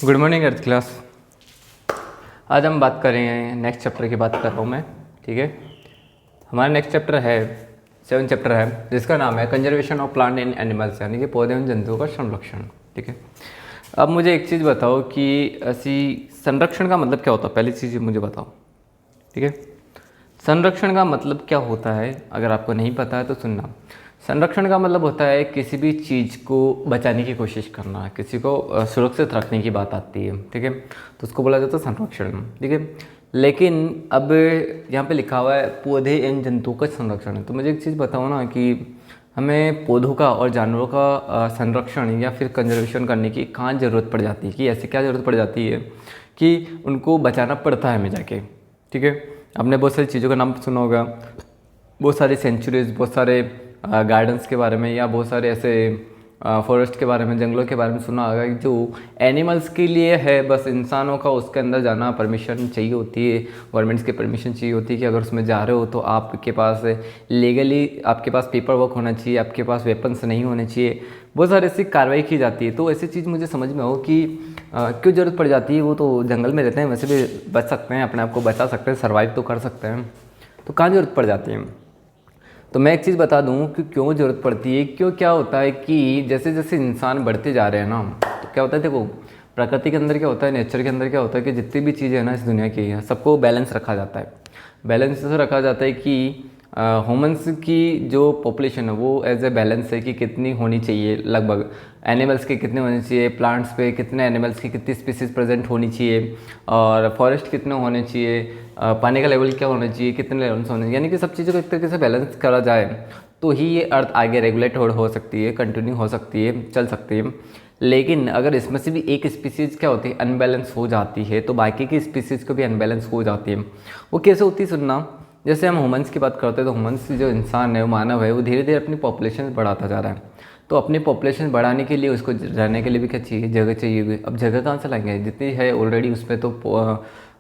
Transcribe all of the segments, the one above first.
Good morning अर्थ class. आज हम बात करेंगे नेक्स्ट चैप्टर की बात कर रहा हूँ मैं। ठीक है, हमारा नेक्स्ट चैप्टर है 7 चैप्टर है जिसका नाम है conservation of plant and animals, यानी कि पौधे एवं जंतुओं का संरक्षण। ठीक है, अब मुझे एक चीज़ बताओ कि ऐसी संरक्षण का मतलब क्या होता है। पहली चीज़ मुझे बताओ। ठीक है, संरक्षण का मतलब क्या होता है, अगर आपको नहीं पता है तो सुनना। संरक्षण का मतलब होता है किसी भी चीज़ को बचाने की कोशिश करना, किसी को सुरक्षित रखने की बात आती है। ठीक है, तो उसको बोला जाता है संरक्षण। ठीक है, लेकिन अब यहाँ पे लिखा हुआ है पौधे एवं जंतुओं का संरक्षण। तो मुझे एक चीज़ बताओ ना कि हमें पौधों का और जानवरों का संरक्षण या फिर कंजर्वेशन करने की कहाँ ज़रूरत पड़ जाती है, कि ऐसी क्या ज़रूरत पड़ जाती है कि उनको बचाना पड़ता है हमें जाके। ठीक है, आपने बहुत सारी चीज़ों का नाम सुना होगा, बहुत सारी सेंचुरीज, बहुत सारे गार्डन्स के बारे में, या बहुत सारे ऐसे फॉरेस्ट के बारे में, जंगलों के बारे में सुना होगा कि जो एनिमल्स के लिए है, बस इंसानों का उसके अंदर जाना परमिशन चाहिए होती है, गवर्नमेंट्स की परमिशन चाहिए होती है कि अगर उसमें जा रहे हो तो आपके पास लीगली आपके पास पेपर वर्क होना चाहिए, आपके पास वेपन्स नहीं होने चाहिए, बहुत सारी ऐसी कार्रवाई की जाती है। तो ऐसी चीज़ मुझे समझ में हो कि क्यों ज़रूरत पड़ जाती है। वो तो जंगल में रहते हैं, वैसे भी बच सकते हैं, अपने आप को बचा सकते हैं, सर्वाइव तो कर सकते हैं, तो कहाँ ज़रूरत पड़ जाती है। तो मैं एक चीज़ बता दूं कि क्यों ज़रूरत पड़ती है। क्यों क्या होता है कि जैसे जैसे इंसान बढ़ते जा रहे हैं ना, तो क्या होता है, देखो प्रकृति के अंदर क्या होता है, नेचर के अंदर क्या होता है कि जितनी भी चीज़ें हैं ना इस दुनिया की, सबको बैलेंस रखा जाता है। बैलेंस ऐसे रखा जाता है कि ह्यूमंस की जो पॉपुलेशन है वो एज ए बैलेंस है कि कितनी होनी चाहिए, लगभग एनिमल्स के कितने होने चाहिए, प्लांट्स पे कितने एनिमल्स की कितनी स्पीसीज प्रेजेंट होनी चाहिए, और फॉरेस्ट कितने होने चाहिए, पानी का लेवल क्या होना चाहिए, कितने लेवल्स होने चाहिए, यानी कि सब चीज़ों को एक तरीके से बैलेंस करा जाए तो ही ये अर्थ आगे रेगुलेट हो सकती है, कंटिन्यू हो सकती है, चल सकती है। लेकिन अगर इसमें से भी एक स्पीसीज़ क्या होती है, अनबैलेंस हो जाती है, तो बाकी की स्पीसीज़ को भी अनबैलेंस हो जाती है। वो कैसे होती है सुनना। जैसे हम ह्यूमंस की बात करते हैं तो ह्यूमंस जो इंसान है, वो मानव है, वो धीरे धीरे अपनी पॉपुलेशन बढ़ाता जा रहा है। तो अपनी पॉपुलेशन बढ़ाने के लिए उसको रहने के लिए भी क्या चाहिए, जगह चाहिए। अब जगह कहाँ से लाएंगे, जितनी है ऑलरेडी उसमें तो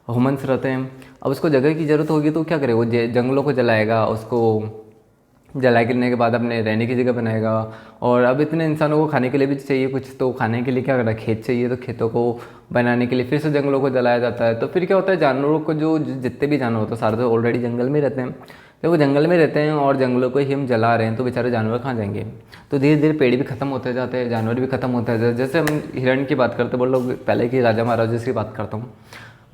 ह्यूमंस रहते हैं। अब उसको जगह की ज़रूरत होगी तो क्या करेगा, वो जंगलों को जलाएगा, उसको जला गिरने के बाद अपने रहने की जगह बनाएगा। और अब इतने इंसानों को खाने के लिए भी चाहिए कुछ, तो खाने के लिए क्या करना, खेत चाहिए, तो खेतों को बनाने के लिए फिर से जंगलों को जलाया जाता है। तो फिर क्या होता है, जानवरों को जो जितने भी जानवर होते हैं सारे तो ऑलरेडी जंगल में रहते हैं, तो वो जंगल में रहते हैं और जंगलों को ही हम जला रहे हैं, तो बेचारे जानवर कहाँ जाएंगे। तो धीरे धीरे पेड़ भी खत्म होते जाते हैं, जानवर भी खत्म होते जाते हैं। जैसे हम हिरण की बात करते हैं, बोल लोग पहले की राजा महाराजा की बात करता हूँ,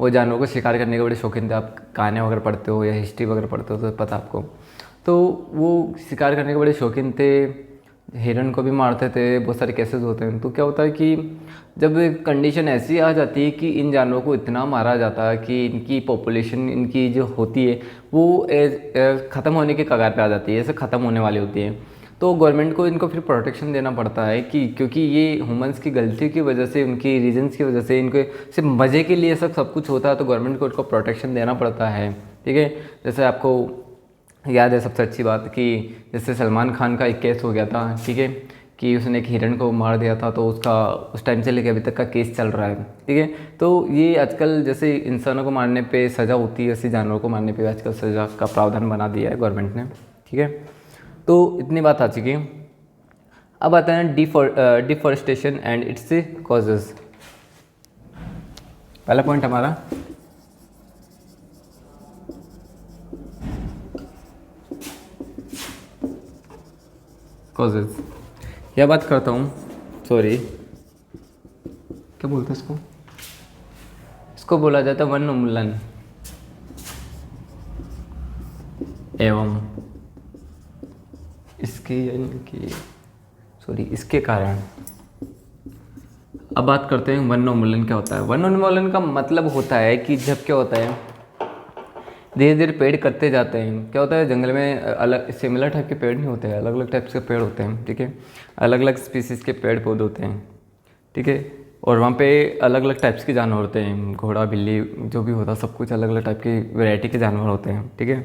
वो जानवरों को शिकार करने के बड़े शौकीन थे। आप कहानियाँ वगैरह पढ़ते हो या हिस्ट्री वगैरह पढ़ते हो तो पता आपको। तो वो शिकार करने के बड़े शौकीन थे, हिरण को भी मारते थे, बहुत सारे केसेस होते हैं। तो क्या होता है कि जब कंडीशन ऐसी आ जाती है कि इन जानवरों को इतना मारा जाता है कि इनकी पॉपुलेशन इनकी जो होती है वो ख़त्म होने के कगार पे आ जाती है, ऐसे ख़त्म होने वाली होती है। तो गवर्नमेंट को इनको फिर प्रोटेक्शन देना पड़ता है कि क्योंकि ये ह्यूमंस की गलती की वजह से, उनकी रीजंस की वजह से, इनको सिर्फ मज़े के लिए सब कुछ होता है, तो गवर्नमेंट को इनको प्रोटेक्शन देना पड़ता है। ठीक है, जैसे आपको याद है सबसे अच्छी बात कि जैसे सलमान खान का एक केस हो गया था, ठीक है, कि उसने एक हिरण को मार दिया था, तो उसका उस टाइम से लेकर अभी तक का केस चल रहा है। ठीक है, तो ये आजकल जैसे इंसानों को मारने पे सज़ा होती है, ऐसे जानवरों को मारने पे आजकल सज़ा का प्रावधान बना दिया है गवर्नमेंट ने। ठीक है, तो इतनी बात आ चुकी है। अब आता है डिफॉरेस्टेशन एंड इट्स कॉजेज। पहला पॉइंट हमारा कॉजेज। यह बात करता हूँ, सॉरी क्या बोलते हैं इसको, इसको बोला जाता है वन उन्मूलन एवं इसके यानी कि इसके कारण। अब बात करते हैं वन उन्मूलन क्या होता है। वन उन्मूलन का मतलब होता है कि जब क्या होता है, धीरे धीरे पेड़ कटते जाते हैं। क्या होता है, जंगल में अलग सिमिलर टाइप के पेड़ नहीं होते हैं, अलग अलग टाइप्स के पेड़ होते हैं। ठीक है, अलग अलग स्पीसीज़ के पेड़ पौधे होते हैं। ठीक है, और वहाँ पे अलग अलग टाइप्स के जानवर होते हैं, घोड़ा बिल्ली जो भी होता है, सब कुछ अलग अलग टाइप की वैरायटी के जानवर होते हैं। ठीक है,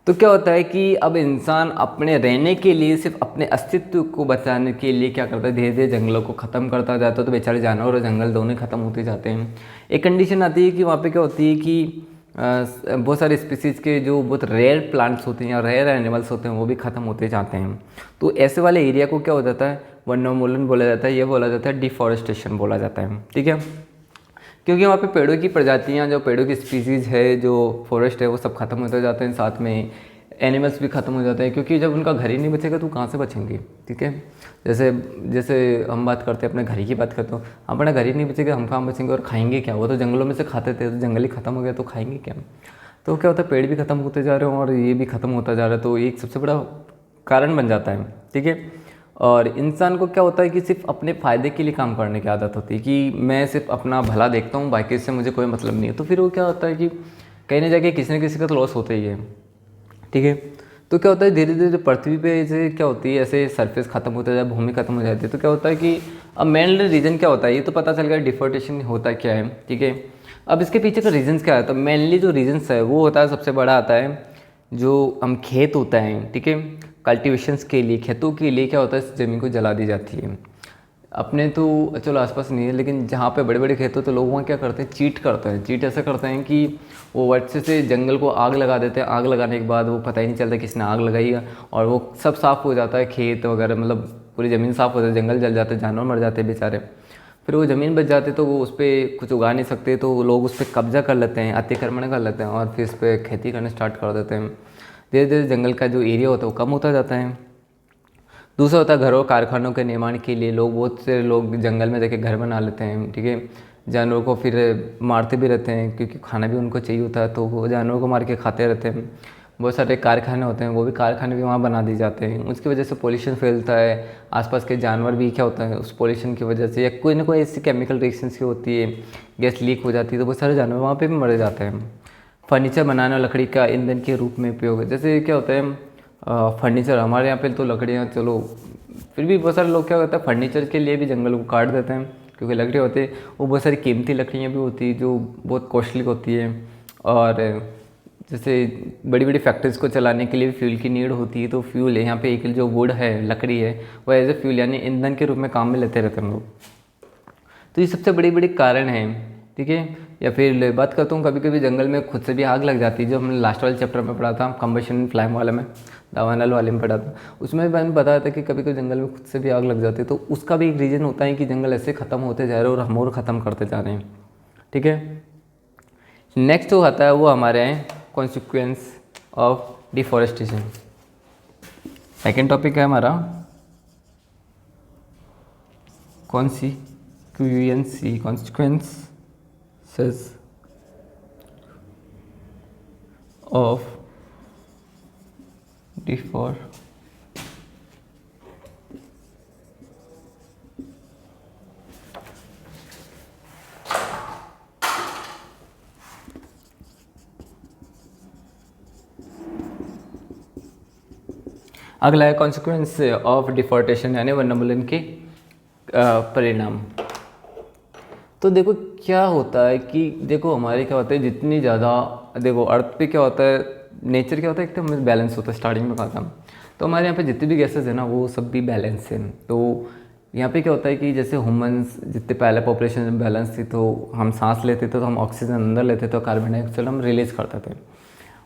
तो क्या होता है कि अब इंसान अपने रहने के लिए, सिर्फ अपने अस्तित्व को बचाने के लिए क्या करता है, धीरे धीरे जंगलों को ख़त्म करता जाता है। तो बेचारे जानवर और जंगल दोनों ख़त्म होते जाते हैं। एक कंडीशन आती है कि वहाँ पे क्या होती है कि बहुत सारे स्पीसीज़ के जो बहुत रेयर प्लांट्स होते हैं या रेयर एनिमल्स होते हैं वो भी ख़त्म होते जाते हैं। तो ऐसे वाले एरिया को क्या हो जाता है, वनोन्मूलन बोला जाता है, ये बोला जाता है डिफॉरेस्टेशन बोला जाता है। ठीक है, क्योंकि वहाँ पे पेड़ों की प्रजातियाँ, जो पेड़ों की स्पीसीज़ है, जो फॉरेस्ट है, वो सब खत्म होते जाते हैं, साथ में एनिमल्स भी ख़त्म हो जाते हैं, क्योंकि जब उनका घर ही नहीं बचेगा तो कहाँ से बचेंगे। ठीक है, जैसे जैसे हम बात करते हैं अपने घर ही की बात करते हो, अपना घर ही नहीं बचेगा, हम कहाँ बचेंगे और खाएंगे क्या। वो तो जंगलों में से खाते थे, तो जंगल ही ख़त्म हो गया तो खाएंगे क्या। तो क्या होता है, पेड़ भी ख़त्म होते जा रहे हैं और ये भी ख़त्म होता जा रहा है, तो एक सबसे बड़ा कारण बन जाता है। ठीक है, और इंसान को क्या होता है कि सिर्फ अपने फ़ायदे के लिए काम करने की आदत होती है, कि मैं सिर्फ अपना भला देखता हूँ, बाकी इससे मुझे कोई मतलब नहीं है। तो फिर वो क्या होता है कि कहीं ना जाके किसी न किसी का तो लॉस होता ही है। ठीक है, तो क्या होता है, धीरे धीरे पृथ्वी पे ऐसे क्या होती है, ऐसे सरफेस खत्म होता है, भूमि खत्म हो जाती है, तो क्या होता है कि अब मेन रीज़न क्या होता है, ये तो पता चल गया डिफोर्टेशन होता क्या है। ठीक है, अब इसके पीछे का रीजंस क्या है, तो मेनली जो रीजंस है वो होता है, सबसे बड़ा आता है जो हम खेत होता है। ठीक है, कल्टीवेशंस के लिए, खेतों के लिए क्या होता है, ज़मीन को जला दी जाती है। अपने तो चलो आसपास नहीं है, लेकिन जहाँ पे बड़े बड़े खेत होते हैं, लोग वहाँ क्या करते हैं, चीट करते हैं। चीट ऐसा करते हैं कि वो वर्षे से जंगल को आग लगा देते हैं। आग लगाने के बाद वो पता ही नहीं चलता किसने आग लगाई है, और वो सब साफ़ हो जाता है, खेत वगैरह, मतलब पूरी ज़मीन साफ़ हो जाती है, जंगल जल जाते हैं, जानवर मर जाते हैं बेचारे। फिर वो ज़मीन बच जाती तो वो उस पर कुछ उगा नहीं सकते, तो वो लोग उस पर कब्जा कर लेते हैं, अतिक्रमण कर लेते हैं, और फिर इस पर खेती करना स्टार्ट कर देते हैं। धीरे धीरे जंगल का जो एरिया होता है वो कम होता जाता है। दूसरा होता है घरों कारखानों के निर्माण के लिए लोग, बहुत से लोग जंगल में जाके घर बना लेते हैं। ठीक है, जानवरों को फिर मारते भी रहते हैं, क्योंकि खाना भी उनको चाहिए होता है, तो वो जानवरों को मार के खाते रहते हैं। बहुत सारे कारखाने होते हैं, वो भी कारखाने भी वहाँ बना दिए जाते हैं, उसकी वजह से पोल्यूशन फैलता है। आसपास के जानवर भी क्या होता है उस पोल्यूशन की वजह से, या कोई ना कोई ऐसी केमिकल रिएक्शंस की होती है, गैस लीक हो जाती है, तो बहुत सारे जानवर वहाँ पे भी मर जाते हैं। फर्नीचर बनाना लकड़ी का ईंधन के रूप में उपयोग है। जैसे क्या होता है, फर्नीचर हमारे यहाँ पे तो लकड़ियाँ चलो, फिर भी बहुत सारे लोग क्या करते हैं, फर्नीचर के लिए भी जंगल को काट देते हैं, क्योंकि लकड़ी होती है वो बहुत सारी कीमती लकड़ियाँ भी होती है जो बहुत कॉस्टली होती है। और जैसे बड़ी बड़ी फैक्ट्रीज को चलाने के लिए भी फ्यूल की नीड होती है, तो फ्यूल है यहाँ पे, एक जो वुड है, लकड़ी है, वो एज ए फ्यूल यानी ईंधन के रूप में काम में लेते रहते हैं हम लोग। तो ये सबसे बड़ी बड़ी कारण हैं। ठीक है, या फिर बात करता हूँ, कभी कभी जंगल में खुद से भी आग लग जाती है, जो हमने लास्ट वाले चैप्टर में पढ़ा था, कंबशन फ्लैम वाले में, दावानल वाले में पढ़ा था, उसमें भी मैंने बताया था कि कभी कभी जंगल में खुद से भी आग लग जाती है। तो उसका भी एक रीज़न होता है कि जंगल ऐसे ख़त्म होते जा रहे हैं और हम और ख़त्म करते जा रहे हैं। ठीक है, नेक्स्ट जो आता है वो हमारे हैं consequence of deforestation. Second topic है हमारा consequences of deforestation। अगला है कॉन्सिक्वेंस ऑफ डिफॉरेस्टेशन, यानी वनोन्मूलन के परिणाम। तो देखो क्या होता है कि देखो हमारे क्या होता है, जितनी ज़्यादा देखो अर्थ पे क्या होता है, नेचर क्या होता है, एकदम तो बैलेंस होता है, स्टार्टिंग में कहा था। तो हमारे यहाँ पे जितनी भी गैसेज है ना, वो सब भी बैलेंस है। तो यहाँ पे क्या होता है कि जैसे ह्यूमंस जितने पहले पॉपुलेशन में बैलेंस थी, तो हम सांस लेते थे तो हम ऑक्सीजन अंदर लेते थे, तो कार्बन डाइऑक्साइड हम रिलीज़ करते थे।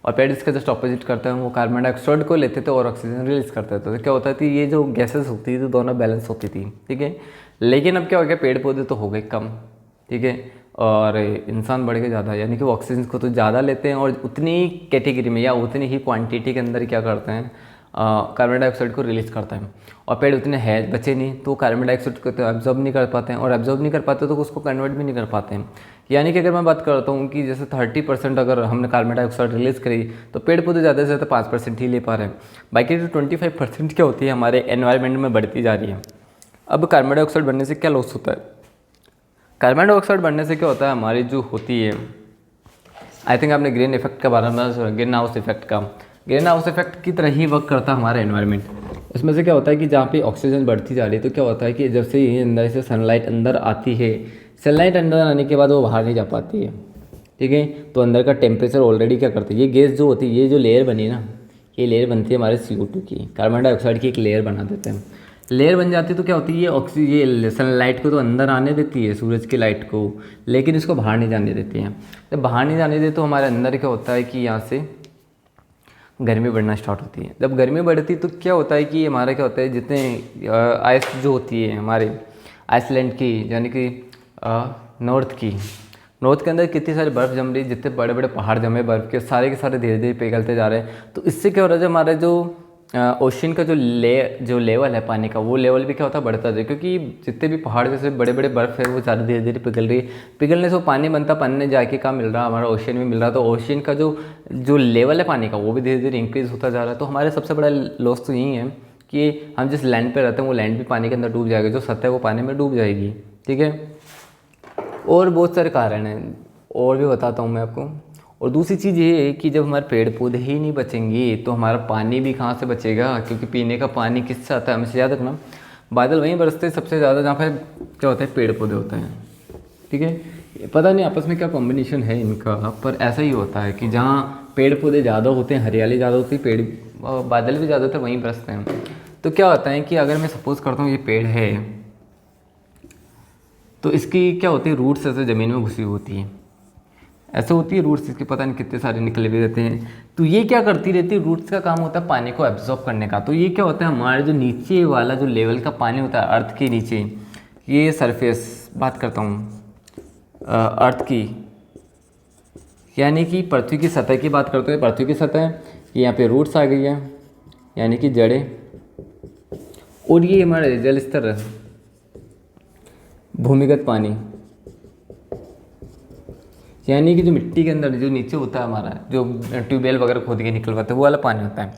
और पेड़ इसका जस्ट ऑपोजिट करते हैं, वो कार्बन डाइऑक्साइड को लेते थे और ऑक्सीजन रिलीज करते थे। तो क्या होता है कि ये जो गैसेस होती थी तो दोनों बैलेंस होती थी। ठीक है, लेकिन अब क्या हो गया, पेड़ पौधे तो हो गए कम। ठीक है, और इंसान बढ़ के ज़्यादा, यानी कि वो ऑक्सीजन को तो ज़्यादा लेते हैं और उतनी कैटेगरी में या उतनी ही क्वांटिटी के अंदर क्या करते हैं, कार्बन डाइऑक्साइड को रिलीज़ करता है। और पेड़ उतने है बचे नहीं, तो कार्बन डाइऑक्साइड को तो एब्जॉर्ब नहीं कर पाते हैं, और एब्जॉर्ब नहीं कर पाते तो उसको कन्वर्ट भी नहीं कर पाते हैं। यानी कि अगर मैं बात करता हूँ कि जैसे 30% अगर हमने कार्बन डाइऑक्साइड रिलीज़ करी, तो पेड़ पौधे ज़्यादा से ज़्यादा 5% ही ले पा रहे हैं। बाकी जो 25% क्या होती है हमारे एनवायरनमेंट में बढ़ती जा रही है। अब कार्बन डाइऑक्साइड बढ़ने से क्या लॉस होता है, कार्बन डाइऑक्साइड बढ़ने से क्या होता है, हमारी जो होती है, आई थिंक आपने ग्रीन इफेक्ट के बारे में सुना, ग्रीन हाउस इफेक्ट का। ग्रीन हाउस इफेक्ट की तरह ही वर्क करता है हमारा एनवायरनमेंट। इसमें से क्या होता है कि जहाँ पे ऑक्सीजन बढ़ती जा रही है, तो क्या होता है कि जब से ये अंदर से सनलाइट अंदर आती है, सनलाइट अंदर आने के बाद वो बाहर नहीं जा पाती है। ठीक है, तो अंदर का टेम्परेचर ऑलरेडी क्या करती है, ये गैस जो होती है, ये जो लेयर बनी ना, ये लेयर बनती है हमारे CO2 की, कार्बन डाइऑक्साइड की एक लेयर बना देते हैं। लेयर बन जाती है तो क्या होती है, ये ये सनलाइट को तो अंदर आने देती है, सूरज की लाइट को, लेकिन इसको बाहर नहीं जाने देती है। जब बाहर नहीं जाने देते तो हमारे अंदर क्या होता है कि यहाँ से गर्मी बढ़ना स्टार्ट होती है। जब गर्मी बढ़ती है तो क्या होता है कि हमारा क्या होता है, जितने आइस जो होती है हमारे आइसलैंड की, यानी कि नॉर्थ की, नॉर्थ के अंदर कितनी सारी बर्फ़ जम रही है, जितने बड़े बड़े पहाड़ जमे बर्फ़ के सारे धीरे धीरे पिघलते जा रहे हैं। तो इससे क्या हो रहा है, जो हमारा जो ओशन का जो लेवल है पानी का, वो लेवल भी क्या होता है, बढ़ता जाए, क्योंकि जितने भी पहाड़ जैसे बड़े बड़े बर्फ़ है वो ज़्यादा धीरे धीरे पिघल रही है। पिघलने से वो पानी बनता, पानी ने जाके कहाँ मिल रहा है, हमारा ओशन में मिल रहा है। तो ओशन का जो लेवल है पानी का, वो भी धीरे धीरे इंक्रीज़ होता जा रहा है। तो हमारे सबसे बड़ा लॉस तो यही है कि हम जिस लैंड पे रहते हैं वो लैंड भी पानी के अंदर डूब जाएगा, जो सतह है वो पानी में डूब जाएगी। ठीक है, और बहुत सारे कारण हैं, और भी बताता हूँ मैं आपको। और दूसरी चीज़ ये है कि जब हमारे पेड़ पौधे ही नहीं बचेंगे तो हमारा पानी भी कहाँ से बचेगा, क्योंकि पीने का पानी किससे आता है, हमेशा याद रखना, बादल वहीं बरसते सबसे ज़्यादा जहाँ पर क्या होता है, पेड़ पौधे होते हैं। ठीक है, पता नहीं आपस में क्या कॉम्बिनेशन है इनका, पर ऐसा ही होता है कि जहाँ पेड़ पौधे ज़्यादा होते हैं, हरियाली ज़्यादा होती है, पेड़ बादल भी ज़्यादा होते हैं, वहीं बरसते हैं। तो क्या होता है कि अगर मैं सपोज़ करता हूँ ये पेड़ है, तो इसकी क्या होती है, रूट्स ऐसे ज़मीन में घुसी होती है, ऐसे होती है रूट्स इसके, पता नहीं कितने सारे निकले हुए रहते हैं। तो ये क्या करती रहती है, रूट्स का काम होता है पानी को एब्जॉर्ब करने का। तो ये क्या होता है, हमारे जो नीचे वाला जो लेवल का पानी होता है अर्थ के नीचे, ये सरफेस बात करता हूँ अर्थ की, यानी कि पृथ्वी की सतह की बात करते हैं, पृथ्वी की सतह, ये यहाँ पे रूट्स आ गई है यानी कि जड़ें, और ये हमारे जल स्तर, भूमिगत पानी, यानी कि जो मिट्टी के अंदर जो नीचे होता है हमारा, जो ट्यूबवेल वगैरह खोद के निकलवाते हैं वो वाला पानी होता है।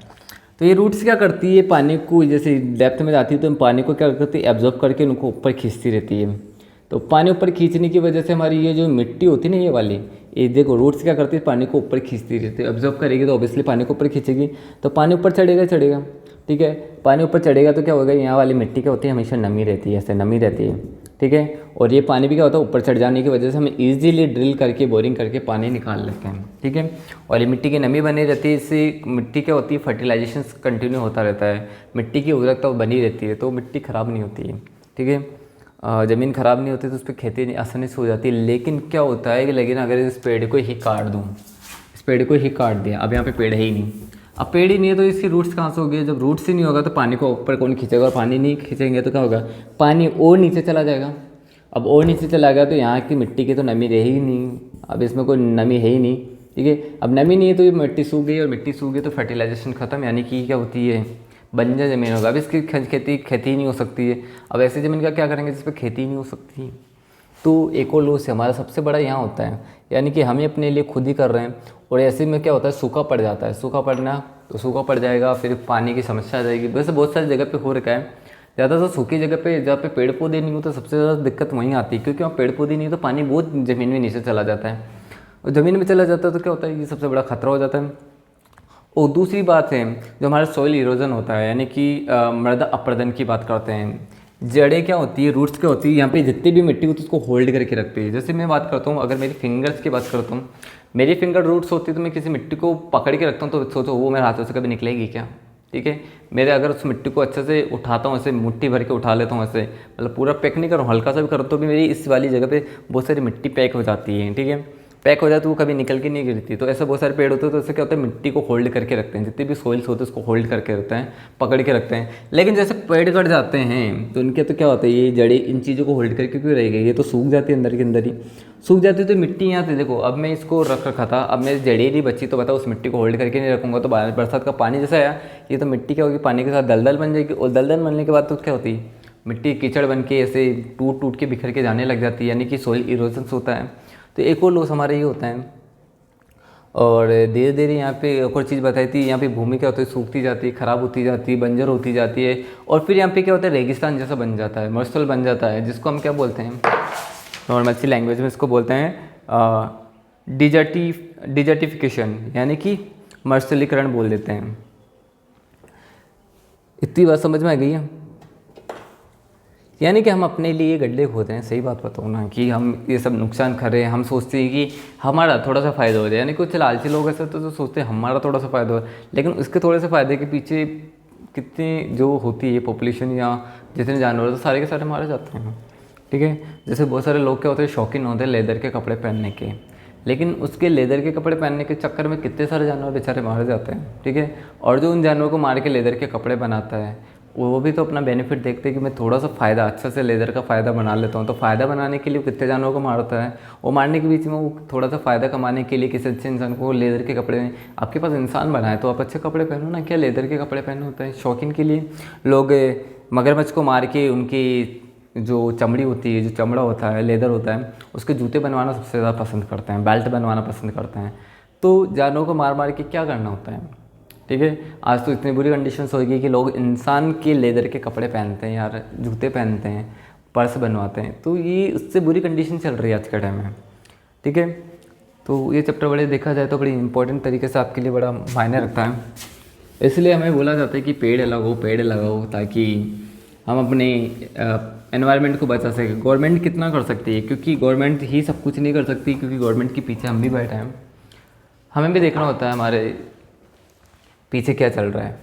तो ये रूट्स क्या करती है, पानी को जैसे डेप्थ में जाती है तो पानी को क्या करती है, एब्जॉर्ब करके उनको ऊपर खींचती रहती है। तो पानी ऊपर खींचने की वजह से हमारी ये जो मिट्टी होती है ना, ये वाली, ये देखो रूट्स क्या करती है, पानी को ऊपर खींचती रहती है। एब्जॉर्ब करेगी तो ऑब्वियसली पानी को ऊपर खींचेगी, तो पानी ऊपर चढ़ेगा। ठीक है, पानी ऊपर चढ़ेगा तो क्या होगा, यहाँ वाली मिट्टी क्या होती है, हमेशा नमी रहती है, ऐसे नमी रहती है। ठीक है, और ये पानी भी क्या होता है, ऊपर चढ़ जाने की वजह से हम इजीली ड्रिल करके बोरिंग करके पानी निकाल लेते हैं। ठीक है, और ये मिट्टी की नमी बनी रहती है, इससे मिट्टी क्या होती है, फर्टिलाइजेशन कंटिन्यू होता रहता है, मिट्टी की उर्वरकता बनी रहती है, तो मिट्टी ख़राब नहीं होती है। ठीक है, ज़मीन ख़राब नहीं होती तो उस पर खेती आसानी से हो जाती है। लेकिन क्या होता है कि लेकिन अगर इस पेड़ को ही काट दूँ, इस पेड़ को ही काट दिया, अब यहाँ पे पेड़ है ही नहीं, अब पेड़ ही नहीं है तो इसकी रूट्स कहाँ से होगी, जब रूट्स ही नहीं होगा तो पानी को ऊपर कौन खींचेगा, और पानी नहीं खींचेंगे तो क्या होगा, पानी और नीचे चला जाएगा। अब और नीचे चला गया तो यहाँ की मिट्टी की तो नमी रही ही नहीं, अब इसमें कोई नमी है ही नहीं। ठीक है, अब नमी नहीं है तो ये मिट्टी सूख गई, और मिट्टी सूख गई तो फर्टिलाइजेशन ख़त्म, यानी कि क्या होती है, बंजर ज़मीन होगा। अब इसकी खेती ही नहीं हो सकती है। अब ऐसी ज़मीन का क्या करेंगे जिस पर खेती ही नहीं हो सकती। तो एक और लॉस हमारा सबसे बड़ा यहाँ होता है, यानी कि हम अपने लिए खुद ही कर रहे हैं, और ऐसे में क्या होता है, सूखा पड़ जाता है। सूखा पड़ना तो सूखा पड़ जाएगा, फिर पानी की समस्या आ जाएगी। वैसे बहुत सारी जगह पे हो रखा है, ज़्यादातर सूखी जगह पे जहाँ पे पेड़ पौधे नहीं होते सबसे ज़्यादा दिक्कत वहीं आती है, क्योंकि वहाँ पेड़ पौधे नहीं तो पानी बहुत ज़मीन में नीचे चला जाता है, और ज़मीन में चला जाता है तो क्या होता है, ये सबसे बड़ा खतरा हो जाता है। और दूसरी बात है जो हमारा सॉइल इरोजन होता है, यानी कि मृदा अपरदन की बात करते हैं। जड़ें क्या होती है, रूट्स क्या होती है, यहाँ पे जितनी भी मिट्टी होती है उसको होल्ड करके रखती है। जैसे मैं बात करता हूँ, अगर मेरी फिंगर्स की बात करता हूँ, मेरी फिंगर रूट्स होती है तो मैं किसी मिट्टी को पकड़ के रखता हूँ, तो सोचो वो मेरे हाथों से कभी निकलेगी क्या। ठीक है, मेरे अगर उस मिट्टी को अच्छे से उठाता हूँ, ऐसे मुट्ठी भर के उठा लेता हूँ, ऐसे मतलब पूरा पैक नहीं करूँ, हल्का सा भी करूँ तो भी मेरी इस वाली जगह पे बहुत सारी मिट्टी पैक हो जाती है। ठीक है, पैक हो जाती है, वो कभी निकल के नहीं गिरती। तो ऐसे बहुत सारे पेड़ होते हैं, तो ऐसे क्या होता है, मिट्टी को होल्ड करके रखते हैं, जितने भी सोइल्स होते हैं उसको होल्ड करके रखते हैं, पकड़ के रखते हैं। लेकिन जैसे पेड़ कट जाते हैं तो उनके तो क्या होता है, ये जड़ें इन चीज़ों को होल्ड करके क्यों रह गई, ये तो सूख जाती है, अंदर के अंदर ही सूख जाती है। तो मिट्टी यहाँ से देखो, अब मैं इसको रख रखा था, अब मेरी जड़ें नहीं बची, तो बताओ उस मिट्टी को होल्ड करके नहीं रखूँगा तो बरसात का पानी जैसा आया, ये तो मिट्टी क्या होगी, पानी के साथ दलदल बन जाएगी, और दलदल बनने के बाद तो क्या होती है, मिट्टी कीचड़ बन के ऐसे टूट टूट के बिखर के जाने लग जाती है, यानी कि सॉइल इरोजन होता है। तो एक और लॉस हमारे ये होता है। और धीरे धीरे यहाँ पे एक और चीज़ बताई थी, यहाँ पे भूमि क्या होती है, सूखती जाती है, ख़राब होती जाती है, बंजर होती जाती है, और फिर यहाँ पे क्या होता है, रेगिस्तान जैसा बन जाता है, मरुस्थल बन जाता है, जिसको हम क्या बोलते हैं, नॉर्मल सी लैंग्वेज में इसको बोलते हैं डिजर्टिफिकेशन, यानी कि मरुस्थलीकरण बोल देते हैं। इतनी बात समझ में आ गई है, यानी कि हम अपने लिए गड्ढे खोदते हैं। सही बात बताऊँ ना, कि हम ये सब नुकसान कर रहे हैं, हम सोचते हैं कि हमारा थोड़ा सा फ़ायदा हो जाए, यानी कुछ लालची लोग ऐसे तो सोचते हैं हमारा थोड़ा सा फ़ायदा हो, लेकिन उसके थोड़े से फ़ायदे के पीछे कितनी जो होती है पॉपुलेशन या जितने जानवर तो सारे के सारे मारे जाते हैं। ठीक है, जैसे बहुत सारे लोग क्या होते हैं, शौकीन होते हैं लेदर के कपड़े पहनने के, लेकिन उसके लेदर के कपड़े पहनने के चक्कर में कितने सारे जानवर बेचारे मारे जाते हैं। ठीक है, और जो उन जानवरों को मार के लेदर के कपड़े बनाता है, वो भी तो अपना बेनिफिट देखते हैं कि मैं थोड़ा सा फ़ायदा अच्छा से लेदर का फ़ायदा बना लेता हूँ। तो फ़ायदा बनाने के लिए वो कितने जानवरों को मारता है, वो मारने के बीच में वो थोड़ा सा फ़ायदा कमाने के लिए किसी अच्छे इंसान को लेदर के कपड़े में, आपके पास इंसान बनाए तो आप अच्छे कपड़े पहनो ना, क्या लेदर के कपड़े पहने होते हैं शौकीन के लिए। लोग मगरमच्छ को मार के उनकी जो चमड़ी होती है, जो चमड़ा होता है, लेदर होता है, उसके जूते बनवाना सबसे ज़्यादा पसंद करते हैं, बेल्ट बनवाना पसंद करते हैं। तो जानवरों को मार मार के क्या करना होता है, ठीक है। आज तो इतनी बुरी कंडीशंस होगी कि लोग इंसान के लेदर के कपड़े पहनते हैं यार, जूते पहनते हैं, पर्स बनवाते हैं। तो ये उससे बुरी कंडीशन चल रही है आज के टाइम में, ठीक है। तो ये चैप्टर बड़े देखा जाए तो बड़ी इंपॉर्टेंट तरीके से आपके लिए बड़ा मायने रखता है। इसलिए हमें बोला जाता है कि पेड़ लगाओ ताकि हम अपने एनवायरनमेंट को बचा सकें। गवर्नमेंट कितना कर सकती है, क्योंकि गवर्नमेंट ही सब कुछ नहीं कर सकती, क्योंकि गवर्नमेंट के पीछे हम भी बैठे हैं। हमें भी देखना होता है हमारे पीछे क्या चल रहा है।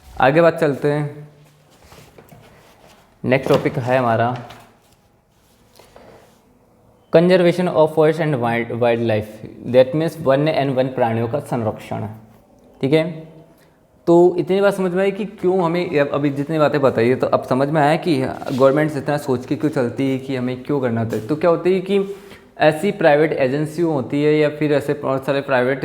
आगे बात चलते हैं। नेक्स्ट टॉपिक है हमारा conservation of forest and wild life, that means वन्य एंड वन प्राणियों का संरक्षण, ठीक है। तो इतनी बात समझ में आई कि क्यों हमें, अभी जितनी बातें बताई तो अब समझ में आया कि गवर्नमेंट इतना सोच के क्यों चलती है कि हमें क्यों करना होता है। तो क्या होती है कि ऐसी प्राइवेट एजेंसी होती है या फिर ऐसे बहुत सारे प्राइवेट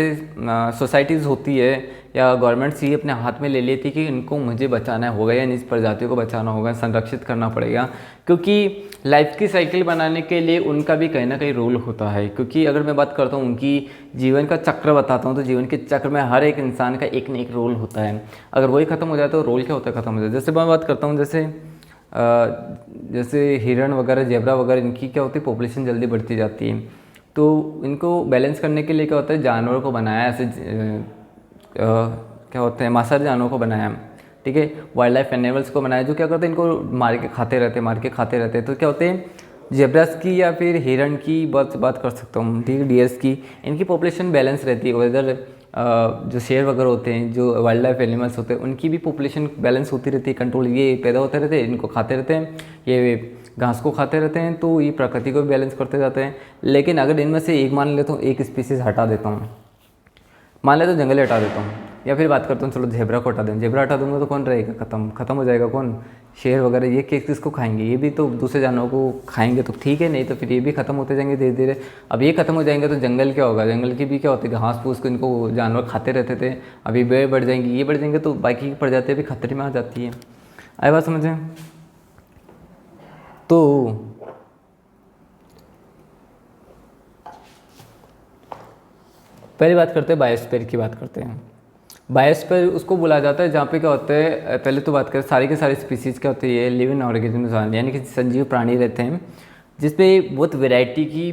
सोसाइटीज़ होती है या गवर्नमेंट्स ही अपने हाथ में ले लेती कि इनको मुझे बचाना होगा या इस प्रजातियों को बचाना होगा, संरक्षित करना पड़ेगा। क्योंकि लाइफ की साइकिल बनाने के लिए उनका भी कहीं ना कहीं रोल होता है। क्योंकि अगर मैं बात करता हूँ उनकी जीवन का चक्र बताता हूँ, तो जीवन के चक्र में हर एक इंसान का एक न एक रोल होता है। अगर वही ख़त्म हो जाए तो रोल क्या होता है, ख़त्म हो जाए। जैसे मैं बात करता हूँ, जैसे हिरण वगैरह, जेबरा वगैरह, इनकी क्या होती है, पॉपुलेशन जल्दी बढ़ती जाती है। तो इनको बैलेंस करने के लिए क्या होता है, जानवरों को बनाया ऐसे क्या होते हैं, मांसाहारी जानवरों को बनाया, ठीक है, वाइल्ड लाइफ एनिमल्स को बनाया, जो क्या करते हैं, इनको मार के खाते रहते हैं। तो क्या होते हैं, जेब्रास की या फिर हिरण की बात कर सकता हूँ, ठीक है, डियर्स की, इनकी पॉपुलेशन बैलेंस रहती है। इधर जो शेर वगैरह होते हैं, जो वाइल्ड लाइफ एनिमल्स होते हैं, उनकी भी पॉपुलेशन बैलेंस होती रहती है, कंट्रोल, ये पैदा होते रहते हैं, इनको खाते रहते हैं, ये घास को खाते रहते हैं, तो ये प्रकृति को भी बैलेंस करते जाते हैं। लेकिन अगर इनमें से एक मान लेता हूँ, एक स्पीसीज हटा देता हूँ, मान लेता हूँ जंगल हटा देता हूँ, या फिर बात करता हूँ चलो जेब्रा को हटा दें, जेब्रा हटा दूंगा तो कौन रहेगा, खत्म हो जाएगा कौन, शेर वगैरह, ये किसको खाएंगे, ये भी तो दूसरे जानवरों को खाएंगे, तो ठीक है, नहीं तो फिर ये भी खत्म होते जाएंगे धीरे धीरे। अब ये खत्म हो जाएंगे तो जंगल क्या होगा, जंगल की भी क्या होती है, घास फूस को इनको जानवर खाते रहते थे, अभी पेड़ बढ़ जाएंगे, ये बढ़ जाएंगे, तो बाकी की प्रजातियाँ भी खतरे में आ जाती है। आई बात समझें। तो पहली बात करते हैं, बायोस्फीयर की बात करते हैं। बायोस्फीयर उसको बोला जाता है जहाँ पे क्या होता है, पहले तो बात करें, सारी के सारी स्पीसीज़ क्या होती है, लिविंग ऑर्गेनिज्म, यानी कि संजीव प्राणी रहते हैं, जिसपे बहुत वैरायटी की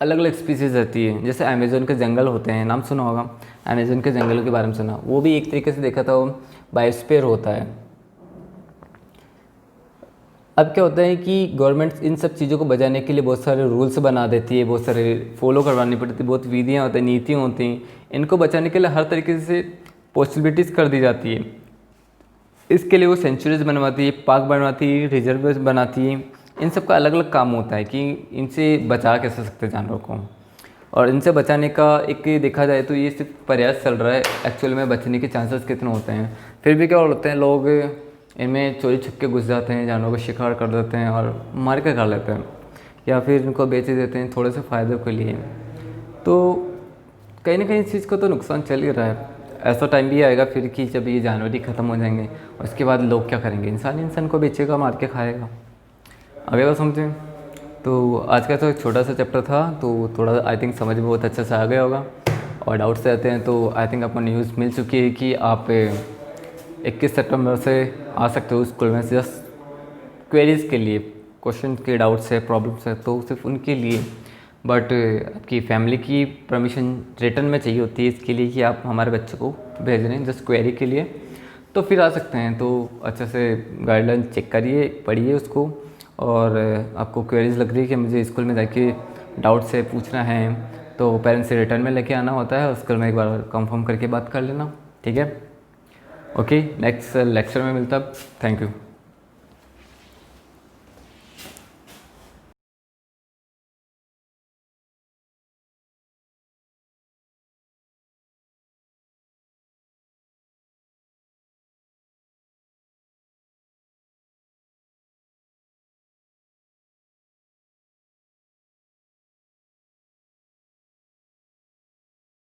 अलग अलग स्पीसीज़ रहती है। जैसे अमेज़न के जंगल होते हैं, नाम सुना होगा, अमेज़न के जंगलों के बारे में सुना, वो भी एक तरीके से देखा था वो बायोस्फीयर होता है। अब क्या होता है कि गवर्नमेंट इन सब चीज़ों को बचाने के लिए बहुत सारे रूल्स बना देती है, बहुत सारे फॉलो करवानी पड़ती है, बहुत विधियाँ होती हैं, नीतियाँ होती हैं। इनको बचाने के लिए हर तरीके से पॉसिबिलिटीज़ कर दी जाती है। इसके लिए वो सेंचुरीज बनवाती है, पार्क बनवाती है, रिजर्व बनाती है। इन सब का अलग अलग काम होता है कि इनसे बचा कैसे सकते हैं जानवरों को, और इनसे बचाने का एक देखा जाए तो ये सिर्फ प्रयास चल रहा है, एक्चुअल में बचने के चांसेस कितने होते हैं। फिर भी क्या होते हैं, लोग इनमें चोरी छुपके घुस जाते हैं, जानवरों का शिकार कर देते हैं और मार के खा लेते हैं, या फिर इनको बेच देते हैं थोड़े से फ़ायदे के लिए। तो कहीं ना कहीं इस चीज़ का तो नुकसान चल ही रहा है। ऐसा टाइम भी आएगा फिर कि जब ये जानवर ही ख़त्म हो जाएंगे, उसके बाद लोग क्या करेंगे, इंसान को बेचेगा, मार के खाएगा। आगे बात समझें। तो आज का तो एक छोटा सा चैप्टर था, तो थोड़ा आई थिंक समझ में बहुत अच्छा से आ गया होगा। और डाउट्स रहते हैं तो आई थिंक आपको न्यूज़ मिल चुकी है कि आप 21 सितंबर से आ सकते हो स्कूल में, जस्ट क्वेरीज़ के लिए, क्वेश्चन के डाउट्स है, प्रॉब्लम्स है, तो सिर्फ उनके लिए। बट आपकी फैमिली की परमिशन रिटर्न में चाहिए होती है इसके लिए कि आप हमारे बच्चे को भेज रहे हैं जस्ट क्वेरी के लिए, तो फिर आ सकते हैं। तो अच्छे से गाइडलाइन चेक करिए, पढ़िए उसको, और आपको क्वेरीज लग रही है कि मुझे स्कूल में जाके डाउट से पूछना है, तो पेरेंट्स से रिटर्न में लेके आना होता है, स्कूल में एक बार कंफर्म करके बात कर लेना, ठीक है। ओके, नेक्स्ट लेक्चर में मिलता, थैंक यू।